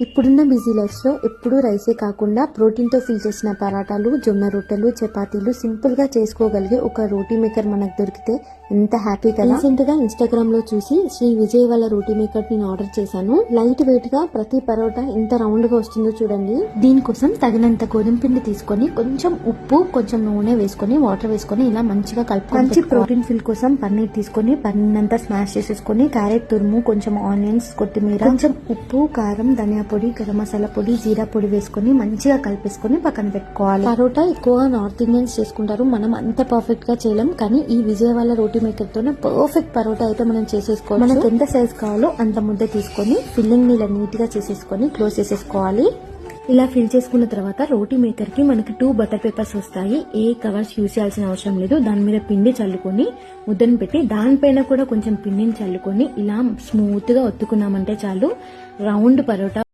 ఇప్పుడున్న బిజీ లైఫ్స్లో ఎప్పుడూ రైసే కాకుండా ప్రోటీన్తో ఫిల్ చేసిన పరాటాలు, జొన్న రొట్టెలు, చపాతీలు సింపుల్గా చేసుకోగలిగే ఒక రోటీ మేకర్ మనకు దొరికితే ఎంత హ్యాపీ కదా. రీసెంట్గా ఇన్స్టాగ్రామ్లో చూసి శ్రీ విజయ్ వాళ్ళ రోటీ మేకర్ నేను ఆర్డర్ చేశాను. లైట్ వెయిట్గా ప్రతి పరోటా ఎంత రౌండ్గా వస్తుందో చూడండి. దీనికోసం తగినంత గోధుమ పిండి తీసుకొని కొంచెం ఉప్పు, కొంచెం నూనె వేసుకొని వాటర్ వేసుకొని ఇలా మంచిగా కలుపుకొని మంచి ప్రోటీన్ ఫిల్ కోసం పన్నీర్ తీసుకొని పన్నీర్ అంతా స్మాష్ చేసేసుకొని క్యారెట్ తురుము, కొంచెం ఆనియన్స్, కొత్తిమీర, కొంచెం ఉప్పు, కారం, ధనియా పొడి, గరం మసాలా పొడి, జీరా పొడి వేసుకొని మంచిగా కలిపేసుకొని పక్కన పెట్టుకోవాలి. పరోటా ఎక్కువగా నార్త్ ఇండియన్స్ చేసుకుంటారు. మనం అంత పర్ఫెక్ట్ గా చేయలేం, కానీ ఈ విజయ్ వాళ్ళ రోటీ మేకర్ తోనే పర్ఫెక్ట్ పరోటా అయితే మనం చేసేసుకోవాలి. మనకి ఎంత సైజ్ కావాలో అంత ముద్ద తీసుకొని ఫిల్లింగ్ ని ఇలా నీట్ గా చేసేసుకొని క్లోజ్ చేసేసుకోవాలి. ఇలా ఫిల్ చేసుకున్న తర్వాత రోటీ మేకర్ కి మనకి 2 బటర్ పేపర్స్ వస్తాయి. ఏ కవర్స్ యూజ్ చేయాల్సిన అవసరం లేదు. దాని మీద పిండి చల్లుకొని ముద్దను పెట్టి దానిపైన కూడా కొంచెం పిండిని చల్లుకొని ఇలా స్మూత్ గా ఒత్తుకున్నామంటే చాలు రౌండ్ పరోటా